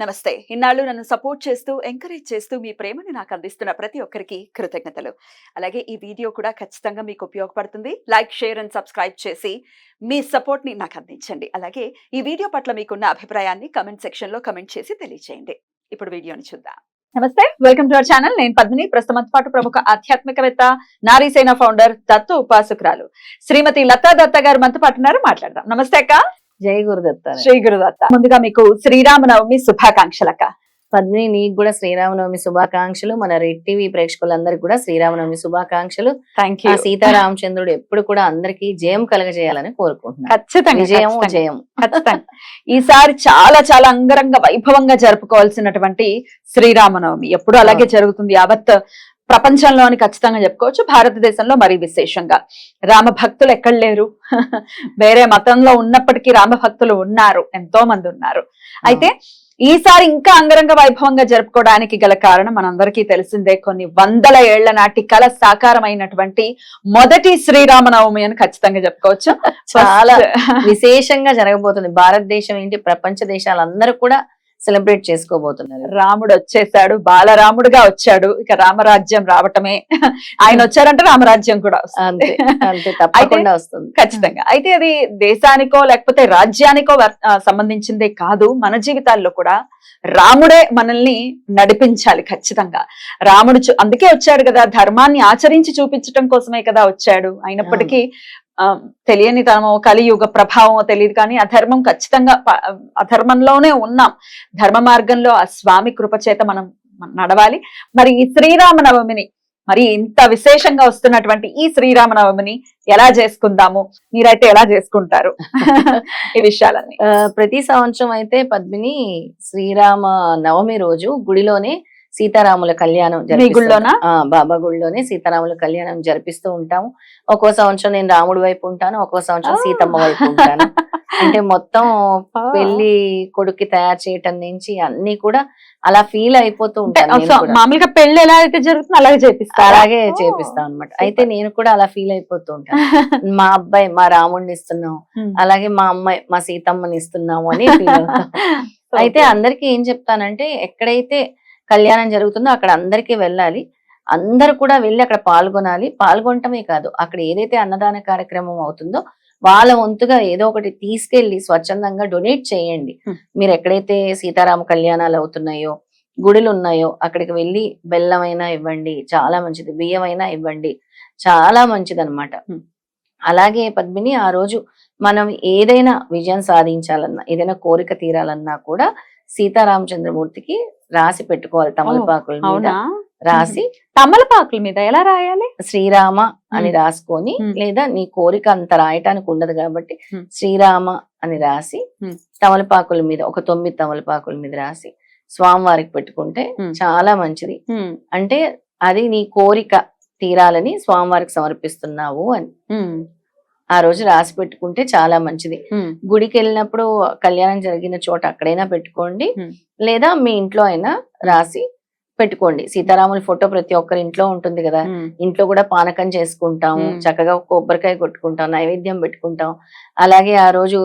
నమస్తే. ఇన్నాళ్ళు నన్ను సపోర్ట్ చేస్తూ, ఎంకరేజ్ చేస్తూ మీ ప్రేమని నాకు అందిస్తున్న ప్రతి ఒక్కరికి కృతజ్ఞతలు. అలాగే ఈ వీడియో కూడా ఖచ్చితంగా మీకు ఉపయోగపడుతుంది. లైక్, షేర్ అండ్ సబ్స్క్రైబ్ చేసి మీ సపోర్ట్‌ని నాకు అందించండి. అలాగే ఈ వీడియో పట్ల మీకున్న అభిప్రాయాన్ని కామెంట్ సెక్షన్‌లో కామెంట్ చేసి తెలియజేయండి. ఇప్పుడు వీడియోని చూద్దాం. నమస్తే, వెల్కమ్ టు అవర్ ఛానల్. నేను పద్మిని. ప్రస్తుతం పాటు ప్రముఖ ఆధ్యాత్మికవేత్త, నారీసేన ఫౌండర్, దత్త ఉపాసకురాలు శ్రీమతి లతా దత్త గారు మనతో పాటు ఉన్నారు. మాట్లాడదాం. నమస్తే అక్క. జై గురుదత్త. శ్రీ గురుదత్త. ముందుగా మీకు శ్రీరామనవమి శుభాకాంక్షలు అక్క. పద్మిని, నీకు కూడా శ్రీరామనవమి శుభాకాంక్షలు. మన రెడ్ టీవీ ప్రేక్షకులందరికీ కూడా శ్రీరామనవమి శుభాకాంక్షలు. Thank you. సీతారామచంద్రుడు ఎప్పుడు కూడా అందరికీ జయం కలగజేయాలని కోరుకుంటున్నాను. ఖచ్చితంగా విజయం జయం. ఖచ్చితంగా. ఈసారి చాలా చాలా అంగరంగ వైభవంగా జరుపుకోవాల్సినటువంటి శ్రీరామనవమి ఎప్పుడు అలాగే జరుగుతుంది. యావత్ ప్రపంచంలోని ఖచ్చితంగా చెప్పుకోవచ్చు, భారతదేశంలో మరీ విశేషంగా రామ భక్తులు ఎక్కడ లేరు. వేరే మతంలో ఉన్నప్పటికీ రామ భక్తులు ఉన్నారు, ఎంతో మంది ఉన్నారు. అయితే ఈసారి ఇంకా అంగరంగ వైభవంగా జరుపుకోవడానికి గల కారణం మనందరికీ తెలిసిందే. కొన్ని వందల ఏళ్ల నాటి కళ సాకారమైనటువంటి మొదటి శ్రీరామనవమి అని ఖచ్చితంగా చెప్పుకోవచ్చు. చాలా విశేషంగా జరగబోతుంది. భారతదేశం ఏంటి, ప్రపంచ దేశాలందరూ కూడా సెలబ్రేట్ చేసుకోబోతున్నారు. రాముడు వచ్చేసాడు, బాలరాముడుగా వచ్చాడు. ఇక రామరాజ్యం రావటమే. ఆయన వచ్చారంటే రామరాజ్యం కూడా అంతే అంతే, తప్పకుండా వస్తుంది. ఖచ్చితంగా. అయితే అది దేశానికో లేకపోతే రాజ్యానికో సంబంధించిందే కాదు, మన జీవితాల్లో కూడా రాముడే మనల్ని నడిపించాలి. ఖచ్చితంగా రాముడు అందుకే వచ్చాడు కదా, ధర్మాన్ని ఆచరించి చూపించటం కోసమే కదా వచ్చాడు. అయినప్పటికీ తెలియని తనమో కలియుగ ప్రభావమో తెలియదు, కానీ అధర్మం ఖచ్చితంగా అధర్మంలోనే ఉన్నాం. ధర్మ మార్గంలో ఆ స్వామి కృప చేత మనం నడవాలి. మరి ఈ శ్రీరామనవమిని, మరి ఇంత విశేషంగా వస్తున్నటువంటి ఈ శ్రీరామనవమిని ఎలా చేసుకుందాము, మీరైతే ఎలా చేసుకుంటారు ఈ విషయాలన్నీ? ప్రతి సంవత్సరం అయితే పద్మిని శ్రీరామ నవమి రోజు గుడిలోనే సీతారాముల కళ్యాణం బాబా గుడిలోనే సీతారాముల కళ్యాణం జరిపిస్తూ ఉంటాము. ఒక్కో సంవత్సరం నేను రాముడి వైపు ఉంటాను, ఒక్కో సంవత్సరం సీతమ్మ వైపు ఉంటాను. అంటే మొత్తం పెళ్లి కొడుక్కి తయారు చేయటం నుంచి అన్ని కూడా అలా ఫీల్ అయిపోతూ ఉంటాను. మామూలుగా పెళ్లి ఎలా అయితే జరుగుతుందో అలాగే చేపిస్తాం అనమాట. అయితే నేను కూడా అలా ఫీల్ అయిపోతూ ఉంటాను. మా అబ్బాయి మా రాముడిని ఇస్తున్నాం, అలాగే మా అమ్మాయి మా సీతమ్మని ఇస్తున్నాము అని ఫీల్ అవుతాం. అయితే అందరికి ఏం చెప్తానంటే, ఎక్కడైతే కళ్యాణం జరుగుతుందో అక్కడ అందరికీ వెళ్ళాలి, అందరు కూడా వెళ్ళి అక్కడ పాల్గొనాలి. పాల్గొనటమే కాదు, అక్కడ ఏదైతే అన్నదాన కార్యక్రమం అవుతుందో వాళ్ళ వంతుగా ఏదో ఒకటి తీసుకెళ్లి స్వచ్ఛందంగా డొనేట్ చేయండి. మీరు ఎక్కడైతే సీతారామ కళ్యాణాలు అవుతున్నాయో, గుడులు ఉన్నాయో అక్కడికి వెళ్ళి బెల్లమైనా ఇవ్వండి, చాలా మంచిది. బియ్యమైనా ఇవ్వండి, చాలా మంచిది అనమాట. అలాగే పద్మిని, ఆ రోజు మనం ఏదైనా విజయం సాధించాలన్నా, ఏదైనా కోరిక తీరాలన్నా కూడా సీతారామచంద్రమూర్తికి రాసి పెట్టుకోవాలి. తమలపాకుల మీద రాసి, తమలపాకుల మీద ఎలా రాయాలి? శ్రీరామ అని రాసుకొని, లేదా నీ కోరిక అంత రాయటానికి ఉండదు కాబట్టి శ్రీరామ అని రాసి తమలపాకుల మీద ఒక 9 తమలపాకుల మీద రాసి స్వామివారికి పెట్టుకుంటే చాలా మంచిది. అంటే అది నీ కోరిక తీరాలని స్వామివారికి సమర్పిస్తున్నావు అని ఆ రోజు రాసి పెట్టుకుంటే చాలా మంచిది. గుడికి వెళ్ళినప్పుడు కళ్యాణం జరిగిన చోట అక్కడైనా పెట్టుకోండి, లేదా మీ ఇంట్లో అయినా రాసి పెట్టుకోండి. సీతారాముల ఫోటో ప్రతి ఒక్కరి ఇంట్లో ఉంటుంది కదా, ఇంట్లో కూడా పానకం చేసుకుంటాము, చక్కగా కొబ్బరికాయ కొట్టుకుంటాం, నైవేద్యం పెట్టుకుంటాం. అలాగే ఆ రోజు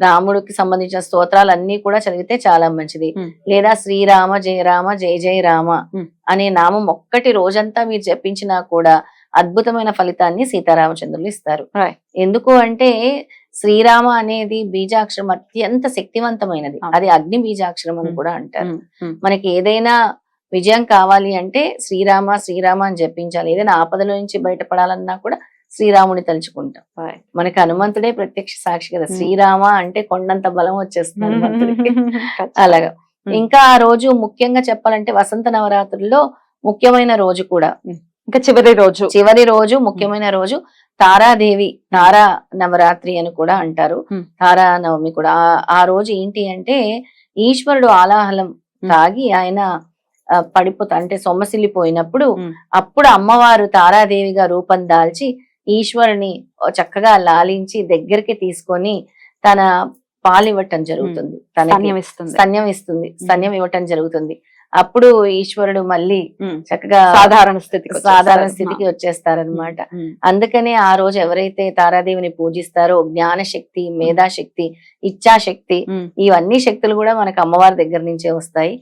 రాముడికి సంబంధించిన స్తోత్రాలు అన్ని కూడా చదివితే చాలా మంచిది. లేదా శ్రీరామ జయ రామ జయ జయ రామ అనే నామం ఒక్కటి రోజంతా మీరు జపించినా కూడా అద్భుతమైన ఫలితాన్ని సీతారామచంద్రులు ఇస్తారు. ఎందుకు అంటే శ్రీరామ అనేది బీజాక్షరం అత్యంత శక్తివంతమైనది. అది అగ్ని బీజాక్షరం అని కూడా అంటారు. మనకి ఏదైనా విజయం కావాలి అంటే శ్రీరామ శ్రీరామ అని జపించాలి. ఏదైనా ఆపదలో నుంచి బయటపడాలన్నా కూడా శ్రీరాముని తలుచుకుంటాం. మనకి హనుమంతుడే ప్రత్యక్ష సాక్షి కదా. శ్రీరామ అంటే కొండంత బలం వచ్చేస్తుంది హనుమంతుడికి. అలాగా ఇంకా ఆ రోజు ముఖ్యంగా చెప్పాలంటే వసంత నవరాత్రుల్లో ముఖ్యమైన రోజు కూడా, ఇంకా చివరి రోజు ముఖ్యమైన రోజు తారాదేవి, తారా నవరాత్రి అని కూడా అంటారు. తారా నవమి కూడా. ఆ రోజు ఏంటి అంటే, ఈశ్వరుడు ఆలాహలం తాగి ఆయన పడిపోతా అంటే సొమ్మసిల్లిపోయినప్పుడు అప్పుడు అమ్మవారు తారాదేవిగా రూపం దాల్చి ఈశ్వరుని చక్కగా లాలించి దగ్గరికి తీసుకొని తన పాలు ఇవ్వటం జరుగుతుంది, స్తన్యం ఇవ్వటం జరుగుతుంది. అప్పుడు ఈశ్వరుడు మళ్ళీ చక్కగా సాధారణ స్థితికి సాధారణ స్థితికి వచ్చేస్తారనమాట. అందుకనే ఆ రోజు ఎవరైతే తారాదేవిని పూజిస్తారో జ్ఞాన శక్తి, మేధాశక్తి, ఇచ్ఛాశక్తి, ఇవన్నీ శక్తులు కూడా మనకు అమ్మవారి దగ్గర నుంచే వస్తాయి.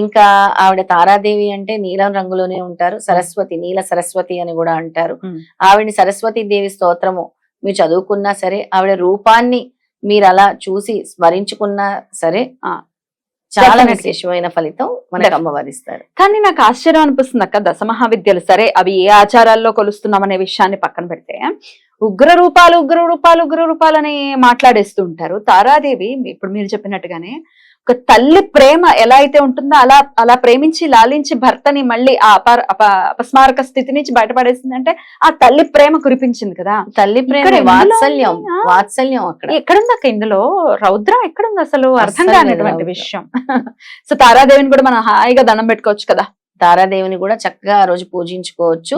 ఇంకా ఆవిడ తారాదేవి అంటే నీలం రంగులోనే ఉంటారు. సరస్వతి, నీల సరస్వతి అని కూడా అంటారు. ఆవిడని సరస్వతి దేవి స్తోత్రము మీరు చదువుకున్నా సరే, ఆవిడ రూపాన్ని మీరు అలా చూసి స్మరించుకున్నా సరే చాలా విశేషమైన ఫలితం మనకు అమ్మవారు ఇస్తారు. కానీ నాకు ఆశ్చర్యం అనిపిస్తుంది అక్క, దశమహావిద్యలు సరే అవి ఏ ఆచారాల్లో కొలుస్తున్నాం అనే విషయాన్ని పక్కన పెడితే ఉగ్ర రూపాలు అని మాట్లాడేస్తూ ఉంటారు. తారాదేవి ఇప్పుడు మీరు చెప్పినట్టుగానే ఒక తల్లి ప్రేమ ఎలా అయితే ఉంటుందో అలా ప్రేమించి లాలించి భర్తని మళ్ళీ ఆ అపస్మారక స్థితి నుంచి బయటపడేసింది అంటే ఆ తల్లి ప్రేమ కురిపించింది కదా. తల్లి ప్రేమ, వాత్సల్యం అక్కడ ఎక్కడుంది అక్క? ఇందులో రౌద్రం ఎక్కడుంది అసలు? అర్థం కానిటువంటి విషయం. సో తారాదేవిని కూడా మనం హాయిగా దండం పెట్టుకోవచ్చు కదా. తారాదేవిని కూడా చక్కగా ఆ రోజు పూజించుకోవచ్చు.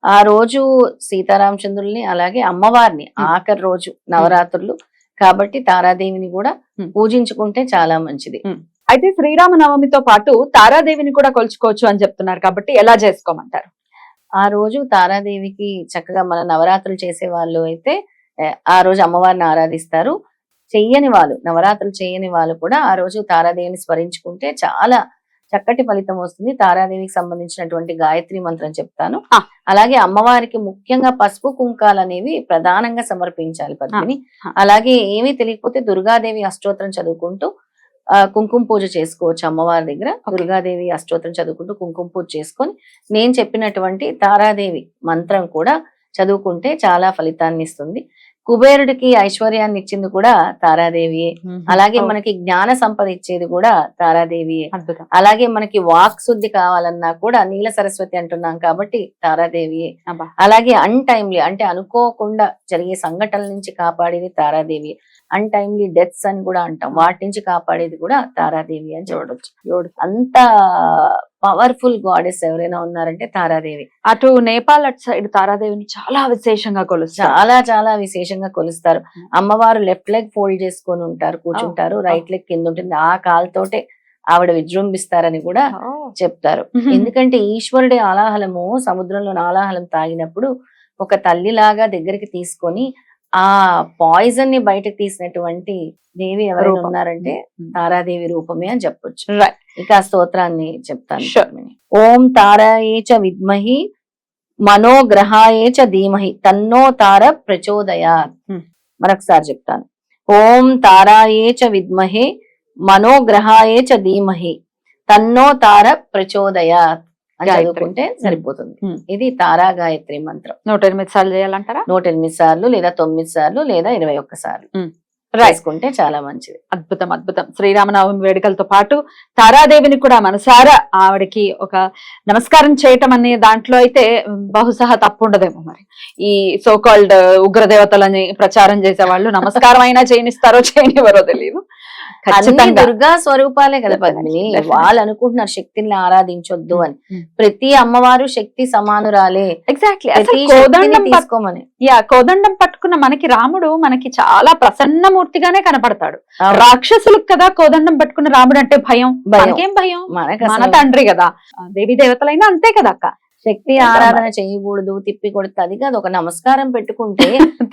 ఆ రోజు సీతారామచంద్రుల్ని అలాగే అమ్మవారిని ఆఖరి రోజు నవరాత్రులు కాబట్టి తారాదేవిని కూడా పూజించుకుంటే చాలా మంచిది. అయితే శ్రీరామ నవమితో పాటు తారాదేవిని కూడా కొలుచుకోవచ్చు అని చెప్తున్నారు కాబట్టి ఎలా చేసుకోమంటారు? ఆ రోజు తారాదేవికి చక్కగా మన నవరాత్రులు చేసే వాళ్ళు అయితే ఆ రోజు అమ్మవారిని ఆరాధిస్తారు. చెయ్యని వాళ్ళు, నవరాత్రులు చేయని వాళ్ళు కూడా ఆ రోజు తారాదేవిని స్మరించుకుంటే చాలా చక్కటి ఫలితం వస్తుంది. తారాదేవికి సంబంధించినటువంటి గాయత్రి మంత్రం చెప్తాను. అలాగే అమ్మవారికి ముఖ్యంగా పసుపు కుంకాలు అనేవి ప్రధానంగా సమర్పించాలి పద్మిని. అలాగే ఏమీ తెలియకపోతే దుర్గాదేవి అష్టోత్తరం చదువుకుంటూ కుంకుమ పూజ చేసుకోవచ్చు అమ్మవారి దగ్గర. దుర్గాదేవి అష్టోత్తరం చదువుకుంటూ కుంకుమ పూజ చేసుకొని నేను చెప్పినటువంటి తారాదేవి మంత్రం కూడా చదువుకుంటే చాలా ఫలితాన్ని ఇస్తుంది. కుబేరుడికి ఐశ్వర్యాన్ని ఇచ్చింది కూడా తారాదేవియే. అలాగే మనకి జ్ఞాన సంపద ఇచ్చేది కూడా తారాదేవియే. అలాగే మనకి వాక్ శుద్ధి కావాలన్నా కూడా నీల సరస్వతి అంటున్నాం కాబట్టి తారాదేవియే. అలాగే అన్టైమ్లీ అంటే అనుకోకుండా జరిగే సంఘటనల నుంచి కాపాడేది తారాదేవి. అన్టైమ్లీ డెత్స్ అని కూడా అంటాం, వాటి నుంచి కాపాడేది కూడా తారాదేవి అని చూడొచ్చు. అంత పవర్ఫుల్ గాడెస్ ఎవరైనా ఉన్నారంటే తారాదేవి. అటు నేపాల్ అటు సైడ్ తారాదేవిని చాలా విశేషంగా కొలుస్తారు, చాలా విశేషంగా కొలుస్తారు. అమ్మవారు లెఫ్ట్ లెగ్ ఫోల్డ్ చేసుకొని ఉంటారు, కూర్చుంటారు, రైట్ లెగ్ కింద ఉంటుంది. ఆ కాలుతోటే ఆవిడ విజృంభిస్తారని కూడా చెప్తారు. ఎందుకంటే ఈశ్వరుడి ఆలాహలము సముద్రంలో ఆలాహలం తాగినప్పుడు ఒక తల్లిలాగా దగ్గరికి తీసుకొని ఆ పాయిజన్ ని బయటకు తీసినటువంటి దేవి ఎవరైనా ఉన్నారంటే తారాదేవి రూపమే అని చెప్పొచ్చు. ఇక ఆ స్తోత్రాన్ని చెప్తాను. ఓం తారాయే చ విద్మహి మనోగ్రహాయే చ ధీమహి తన్నో తార ప్రచోదయాత్. మరొకసారి చెప్తాను. ఓం తారాయే చ విద్మహే మనోగ్రహాయే చ ధీమహి తన్నో తార ప్రచోదయాత్ అని చదువుకుంటే సరిపోతుంది. ఇది తారా గాయత్రి మంత్రం. 108 సార్లు చేయాలంటారా? 108 సార్లు లేదా 9 సార్లు లేదా 21 సార్లు రాసుకుంటే చాలా మంచిది. అద్భుతం అద్భుతం. శ్రీరామనవమి వేడుకలతో పాటు తారాదేవిని కూడా మనసారా ఆవిడకి ఒక నమస్కారం చేయటం అనే దాంట్లో అయితే బహుశా తప్పు ఉండదేమో. మరి ఈ సోకాల్డ్ ఉగ్రదేవతలని ప్రచారం చేసే వాళ్ళు నమస్కారం అయినా చేయనిస్తారో చేయనివ్వరో తెలియదు. దుర్గా స్వరూపాలే కదా పద్మిని. వాళ్ళు అనుకుంటున్నారు శక్తిని ఆరాధించొద్దు అని. ప్రతి అమ్మవారు శక్తి సమానురాలే. ఎగ్జాక్ట్లీ. తీసుకోమని కోదండం పట్టుకున్న మనకి రాముడు మనకి చాలా ప్రసన్నమూర్తిగానే కనపడతాడు. రాక్షసులకు కదా కోదండం పట్టుకున్న రాముడు అంటే భయం. మనకేం భయం? మన తండ్రి కదా. దేవీ దేవతలైనా అంతే కదా అక్క. శక్తి ఆరాధన చేయకూడదు, తిప్పి కొడుతుంది. అది కాదు, ఒక నమస్కారం పెట్టుకుంటే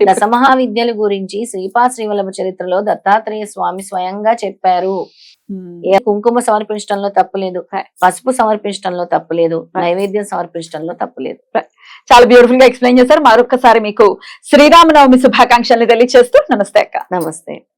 దశమహావిద్యల గురించి శ్రీపాద శ్రీవల్లభ చరిత్రలో దత్తాత్రేయ స్వామి స్వయంగా చెప్పారు. కుంకుమ సమర్పించడంలో తప్పులేదు, పసుపు సమర్పించడంలో తప్పులేదు, నైవేద్యం సమర్పించడంలో తప్పులేదు. చాలా బ్యూటిఫుల్ గా ఎక్స్ప్లెయిన్ చేశారు. మరొకసారి మీకు శ్రీరామనవమి శుభాకాంక్షల్ని తెలియజేస్తూ నమస్తే అక్క. నమస్తే.